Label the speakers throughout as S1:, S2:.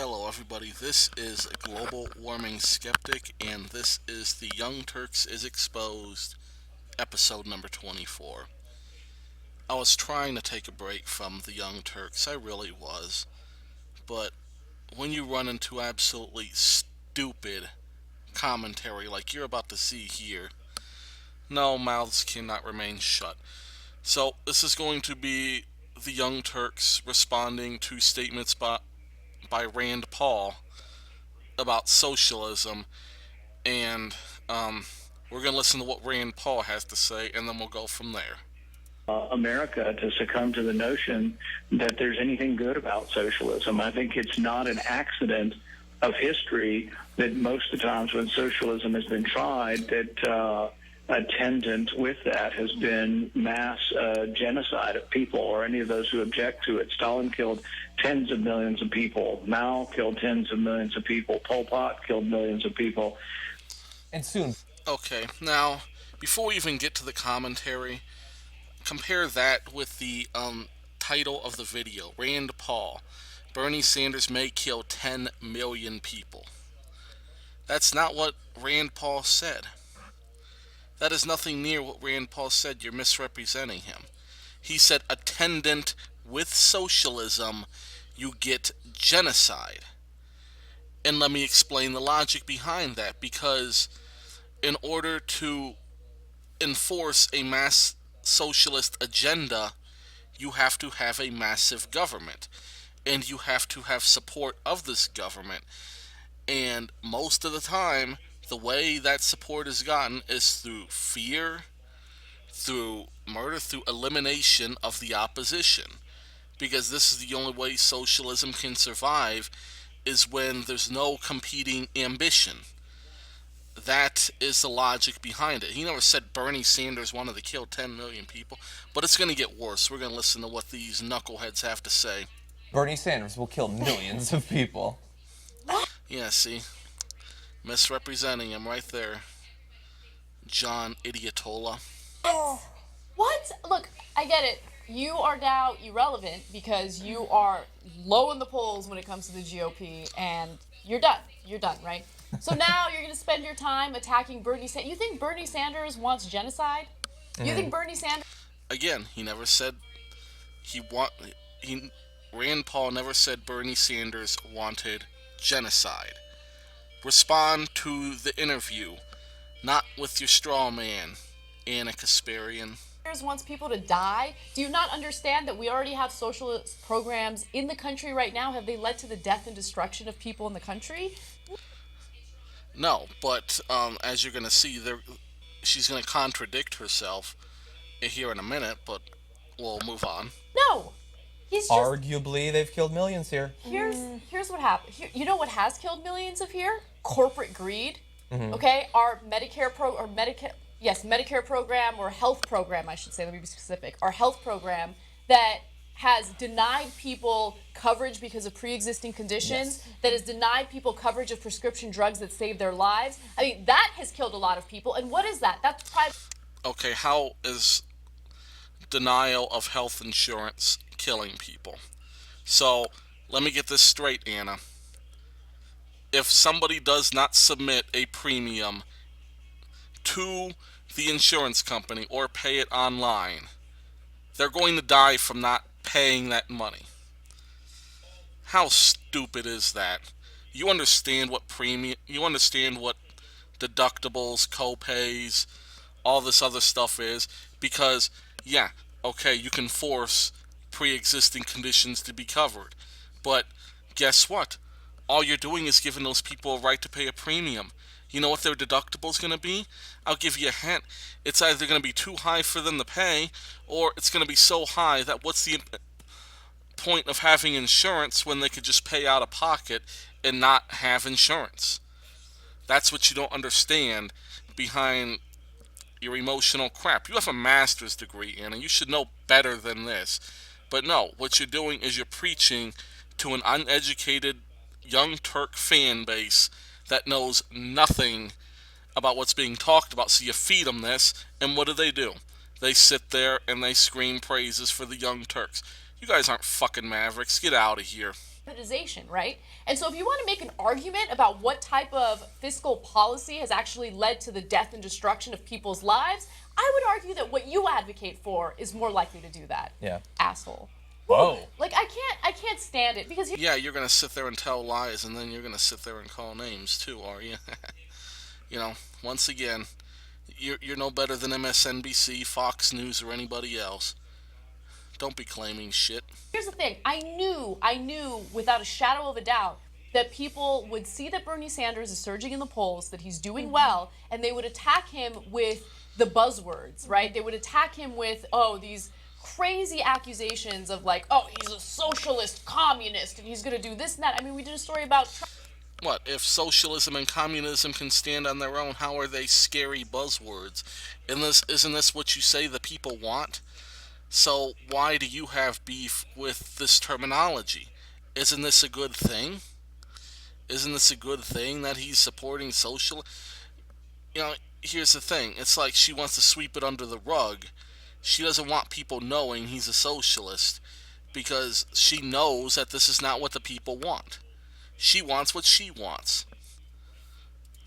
S1: Hello, everybody. This is a Global Warming Skeptic, and this is the Young Turks is Exposed, episode number 24. I was trying to take a break from the Young Turks, I really was, but when you run into absolutely stupid commentary like you're about to see here, no, mouths cannot remain shut. So, this is going to be the Young Turks responding to statements by Rand Paul about socialism, and we're going to listen to what Rand Paul has to say, and then we'll go from there.
S2: America to succumb to the notion that there's anything good about socialism. I think it's not an accident of history that most of the times when socialism has been tried, that attendant with that has been mass genocide of people, or any of those who object to it. Stalin killed tens of millions of people. Mao killed tens of millions of people. Pol Pot killed millions of people.
S3: And soon.
S1: Okay, now, before we even get to the commentary, compare that with the title of the video. Rand Paul, Bernie Sanders may kill 10 million people. That's not what Rand Paul said. That is nothing near what Rand Paul said. You're misrepresenting him. He said, attendant with socialism, you get genocide. And let me explain the logic behind that, because in order to enforce a mass socialist agenda, you have to have a massive government, and you have to have support of this government. And most of the time, the way that support is gotten is through fear, through murder, through elimination of the opposition. Because this is the only way socialism can survive, is when there's no competing ambition. That is the logic behind it. He never said Bernie Sanders wanted to kill 10 million people, but it's going to get worse. We're going to listen to what these knuckleheads have to say.
S3: Bernie Sanders will kill millions of people.
S1: Yeah, see? Misrepresenting him right there. John Idiotola.
S4: What? Look, I get it. You are now irrelevant because you are low in the polls when it comes to the GOP, and you're done. You're done, right? So now you're going to spend your time attacking Bernie Sanders. You think Bernie Sanders wants genocide? You think Bernie Sanders...
S1: Again, he never said Rand Paul never said Bernie Sanders wanted genocide. Respond to the interview, not with your straw man, Anna Kasparian.
S4: wants people to die? Do you not understand that we already have socialist programs in the country right now? Have they led to the death and destruction of people in the country?
S1: No, but as you're going to see, she's going to contradict herself here in a minute, but we'll move on.
S4: No. He's just...
S3: Arguably, they've killed millions here.
S4: Here's what happened. You know what has killed millions of here? Corporate greed. Okay? Our Medicare program, or health program, I should say, let me be specific. Our health program that has denied people coverage because of pre-existing conditions, that has denied people coverage of prescription drugs that save their lives. I mean, that has killed a lot of people. And what is that? That's private.
S1: Okay, how is denial of health insurance killing people? So, let me get this straight, Anna. If somebody does not submit a premium to the insurance company or pay it online, they're going to die from not paying that money. How stupid is that? You understand what deductibles, co-pays, all this other stuff is, because yeah, okay, you can force pre-existing conditions to be covered, but guess what? All you're doing is giving those people a right to pay a premium. You know what their deductible is going to be? I'll give you a hint. It's either going to be too high for them to pay, or it's going to be so high that what's the point of having insurance when they could just pay out of pocket and not have insurance? That's what you don't understand behind your emotional crap. You have a master's degree, Anna. You should know better than this. But no, what you're doing is you're preaching to an uneducated young Turk fan base that knows nothing about what's being talked about. So you feed them this, and what do? They sit there and they scream praises for the Young Turks. You guys aren't fucking mavericks. Get out of here.
S4: privatization, right? And so if you want to make an argument about what type of fiscal policy has actually led to the death and destruction of people's lives, I would argue that what you advocate for is more likely to do that.
S3: Yeah.
S4: Asshole.
S3: Whoa.
S4: Like I can't stand it because
S1: Yeah, you're gonna sit there and tell lies, and then you're gonna sit there and call names too, are you? You know, once again, you're no better than MSNBC, Fox News, or anybody else. Don't be claiming shit.
S4: here's the thing. I knew without a shadow of a doubt that people would see that Bernie Sanders is surging in the polls, that he's doing well, and they would attack him with the buzzwords, right? They would attack him with, oh, these crazy accusations of like, oh, he's a socialist communist and he's going to do this and that. I mean, we did a story about Trump.
S1: What, if socialism and communism can stand on their own, how are they scary buzzwords? Isn't this what you say the people want? So why do you have beef with this terminology? Isn't this a good thing? Isn't this a good thing that he's supporting social? You know, here's the thing. It's like she wants to sweep it under the rug. She doesn't want people knowing he's a socialist because she knows that this is not what the people want. She wants what she wants.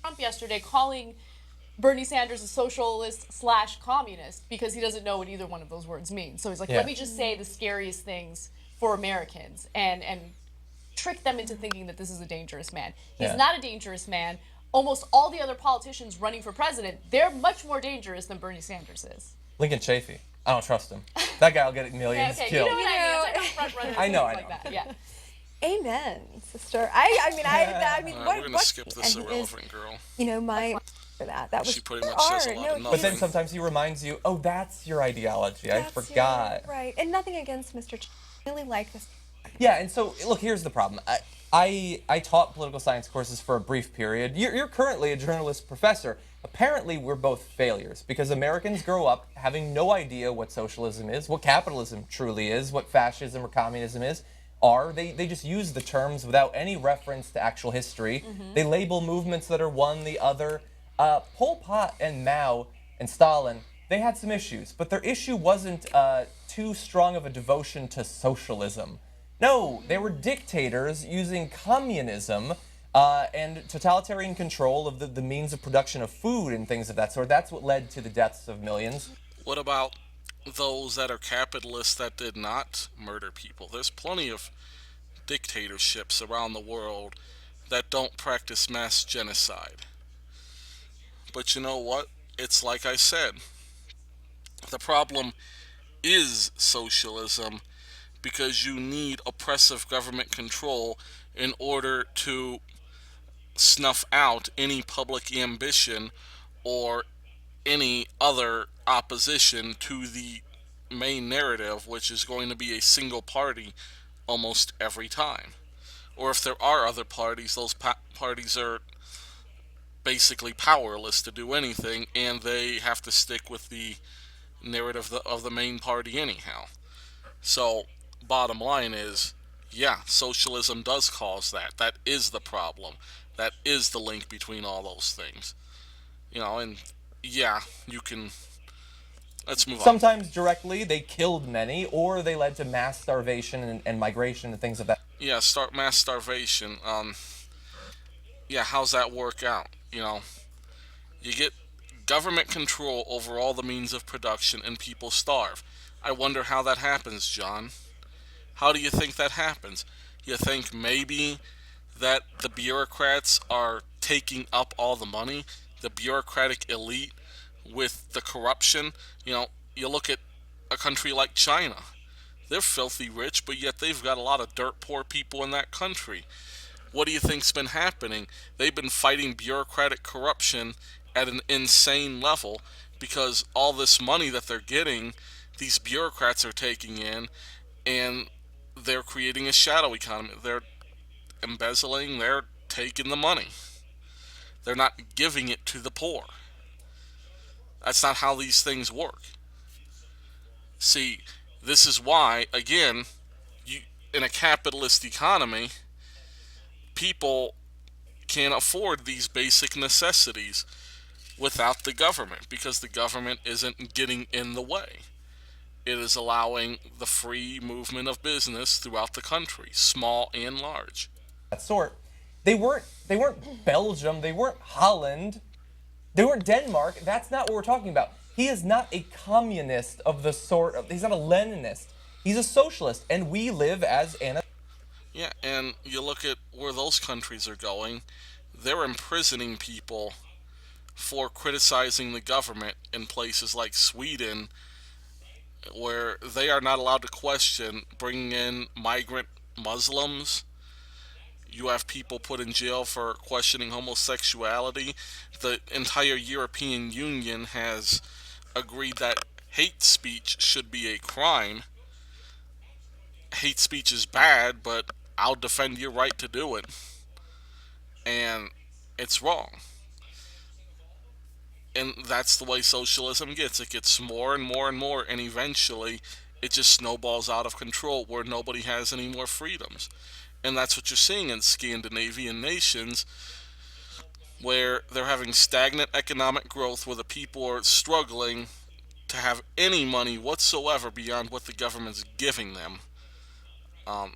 S4: Trump yesterday calling Bernie Sanders a socialist slash communist because he doesn't know what either one of those words mean. So he's like,
S3: Yeah.
S4: let me just say the scariest things for Americans and trick them into thinking that this is a dangerous man. He's
S3: Yeah.
S4: not a dangerous man. Almost all the other politicians running for president, they're much more dangerous than Bernie Sanders is.
S3: Lincoln Chafee. I don't trust him. That guy will get millions
S4: Okay,
S3: killed.
S4: you know what I mean? It's like a front runner.
S3: I know,
S4: like
S3: I know.
S4: that. Yeah.
S5: Amen, sister. I mean,
S1: We're gonna skip this
S5: and
S1: irrelevant girl.
S5: my for that. That was
S1: She pretty
S5: there
S1: much says a
S5: are,
S1: lot
S5: no,
S1: of
S3: But
S1: nothing.
S3: then sometimes he reminds you, oh, that's your ideology. I
S5: that's
S3: forgot.
S5: right, and nothing against Mr. I really like this.
S3: Yeah, and so look, here's the problem. I taught political science courses for a brief period. You're currently a journalist professor. Apparently, we're both failures because Americans grow up having no idea what socialism is, what capitalism truly is, what fascism or communism is. They just use the terms without any reference to actual history. They label movements that are one the other. Pol Pot and Mao and Stalin, they had some issues, but their issue wasn't too strong of a devotion to socialism. No, they were dictators using communism and totalitarian control of the means of production of food and things of that sort. That's what led to the deaths of millions.
S1: What about those that are capitalists that did not murder people? There's plenty of dictatorships around the world that don't practice mass genocide. But you know what? It's like I said. The problem is socialism because you need oppressive government control in order to snuff out any public ambition or any other opposition to the main narrative, which is going to be a single party almost every time. Or if there are other parties, those parties are basically powerless to do anything, and they have to stick with the narrative of the main party anyhow. So, bottom line is, yeah, socialism does cause that. That is the problem. That is the link between all those things. You know, and yeah, you can. Let's move on.
S3: Sometimes directly, they killed many, or they led to mass starvation and migration and things of that.
S1: Yeah, start mass starvation. Yeah, how's that work out? You know, you get government control over all the means of production, and people starve. I wonder how that happens, John. How do you think that happens? You think maybe that the bureaucrats are taking up all the money, the bureaucratic elite with the corruption? You know, you look at a country like China. They're filthy rich, but yet they've got a lot of dirt poor people in that country. What do you think's been happening? They've been fighting bureaucratic corruption at an insane level because all this money that they're getting, these bureaucrats are taking in, and they're creating a shadow economy. They're embezzling, they're taking the money. They're not giving it to the poor. That's not how these things work. See, this is why, again, in a capitalist economy, people can't afford these basic necessities without the government because the government isn't getting in the way. It is allowing the free movement of business throughout the country, small and large.
S3: That sort. They weren't Belgium, they weren't Holland, they weren't Denmark. That's not what we're talking about. He is not a communist of the sort of, he's not a Leninist. He's a socialist, and we live as Anna.
S1: Yeah, and you look at where those countries are going, they're imprisoning people for criticizing the government in places like Sweden, where they are not allowed to question bringing in migrant Muslims. You have people put in jail for questioning homosexuality. The entire European Union has agreed that hate speech should be a crime. Hate speech is bad, but I'll defend your right to do it. And it's wrong. And that's the way socialism gets. It gets more and more and more, and eventually it just snowballs out of control where nobody has any more freedoms. And that's what you're seeing in Scandinavian nations, where they're having stagnant economic growth, where the people are struggling to have any money whatsoever beyond what the government's giving them. Um,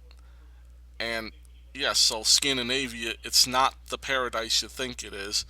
S1: and yes, so Scandinavia, it's not the paradise you think it is.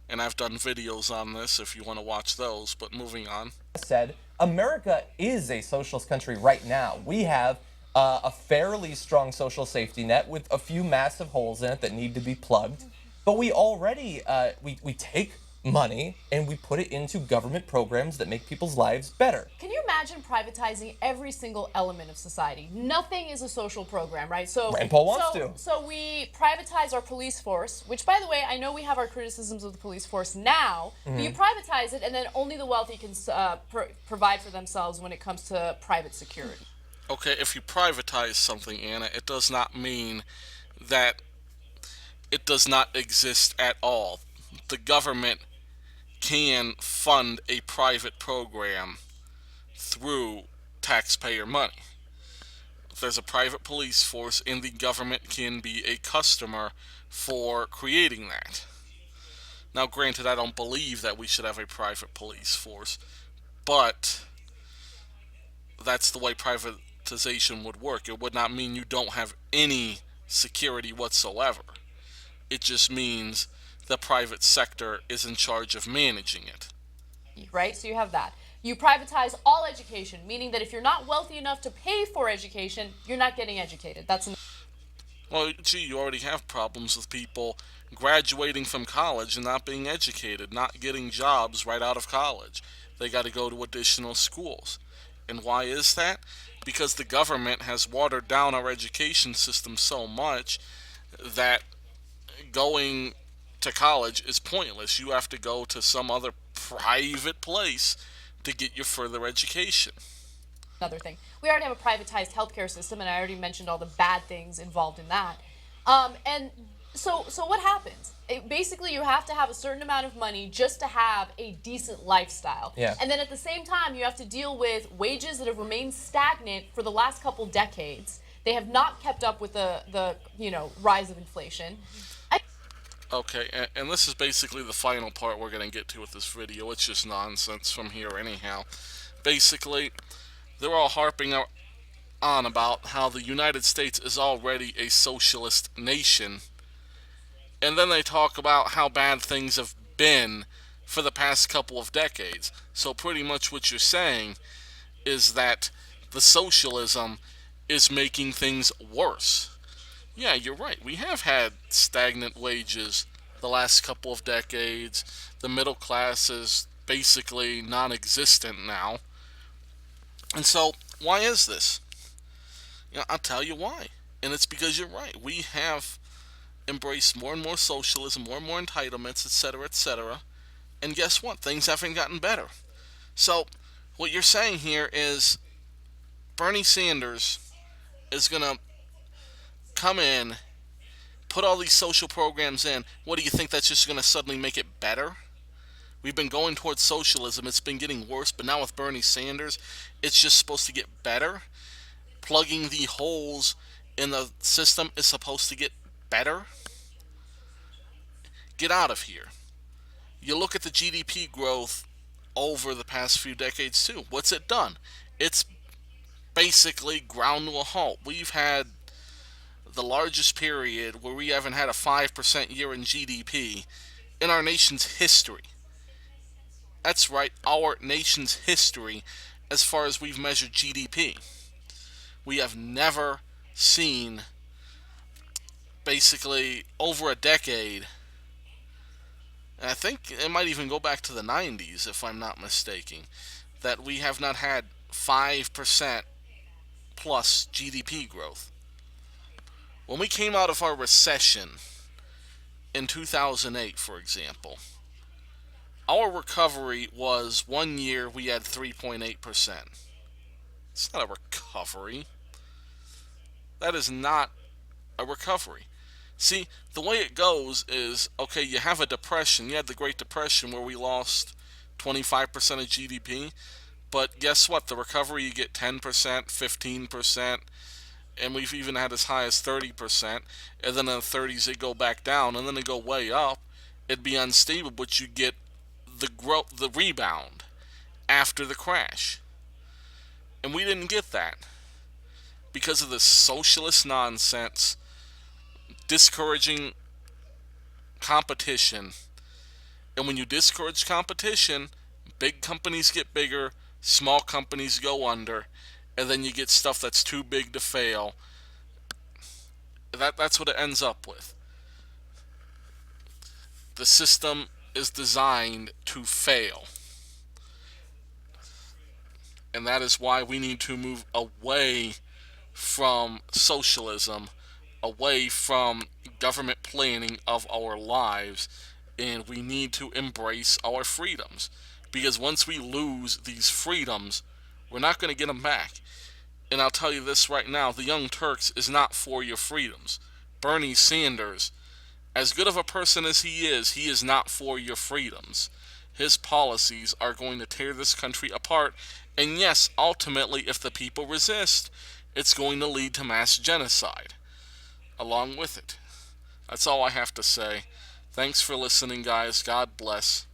S1: And I've done videos on this if you want to watch those. But moving on.
S3: Said, America is a socialist country right now. We have a fairly strong social safety net with a few massive holes in it that need to be plugged. But we already, we take money and we put it into government programs that make people's lives better.
S4: Can you imagine privatizing every single element of society? Nothing is a social program, right? So
S3: Rand Paul wants to.
S4: So we privatize our police force, which, by the way, I know we have our criticisms of the police force now, but you privatize it, and then only the wealthy can provide for themselves when it comes to private security.
S1: Okay, if you privatize something, Anna, it does not mean that it does not exist at all. The government can fund a private program through taxpayer money. If there's a private police force, and the government can be a customer for creating that. Now, granted, I don't believe that we should have a private police force, but that's the way privatization would work. It would not mean you don't have any security whatsoever. It just means the private sector is in charge of managing it.
S4: Right? So you have that. You privatize all education, meaning that if you're not wealthy enough to pay for education, you're not getting educated.
S1: Well, gee, you already have problems with people graduating from college and not being educated, not getting jobs right out of college. They got to go to additional schools. And why is that? Because the government has watered down our education system so much that going to college is pointless. You have to go to some other private place to get your further education.
S4: Another thing. We already have a privatized healthcare system, and I already mentioned all the bad things involved in that. And so what happens? Basically, you have to have a certain amount of money just to have a decent lifestyle.
S3: Yeah.
S4: And then at the same time, you have to deal with wages that have remained stagnant for the last couple decades. They have not kept up with the rise of inflation.
S1: Okay, and this is basically the final part we're going to get to with this video. It's just nonsense from here anyhow. Basically, they're all harping on about how the United States is already a socialist nation. And then they talk about how bad things have been for the past couple of decades. So pretty much what you're saying is that the socialism is making things worse. Yeah, you're right. We have had stagnant wages the last couple of decades. The middle class is basically non-existent now. And so, why is this? I'll tell you why. And it's because you're right. We have embraced more and more socialism, more and more entitlements, etc., etc. And guess what? Things haven't gotten better. So, what you're saying here is Bernie Sanders is going to come in, put all these social programs in. What do you think, that's just going to suddenly make it better? We've been going towards socialism. It's been getting worse, but now with Bernie Sanders, it's just supposed to get better. Plugging the holes in the system is supposed to get better. Get out of here. You look at the GDP growth over the past few decades too. What's it done? It's basically ground to a halt. We've had the largest period where we haven't had a 5% year in GDP in our nation's history. That's right, our nation's history as far as we've measured GDP. We have never seen, basically, over a decade, and I think it might even go back to the 90s if I'm not mistaken, that we have not had 5% plus GDP growth. When we came out of our recession in 2008, for example, our recovery was 1 year we had 3.8%. It's not a recovery. That is not a recovery. See, the way it goes is, okay, you have a depression. You had the Great Depression where we lost 25% of GDP. But guess what? The recovery, you get 10%, 15%, and we've even had as high as 30%. And then in the 30s, it go back down, and then it go way up. It'd be unstable, but you get the growth, the rebound after the crash. And we didn't get that because of this socialist nonsense, discouraging competition. And when you discourage competition, big companies get bigger, small companies go under, and then you get stuff that's too big to fail. That's what it ends up with. The system is designed to fail. And that is why we need to move away from socialism, away from government planning of our lives, and we need to embrace our freedoms. Because once we lose these freedoms, we're not going to get them back. And I'll tell you this right now, the Young Turks is not for your freedoms. Bernie Sanders, as good of a person as he is not for your freedoms. His policies are going to tear this country apart. And yes, ultimately, if the people resist, it's going to lead to mass genocide along with it. That's all I have to say. Thanks for listening, guys. God bless.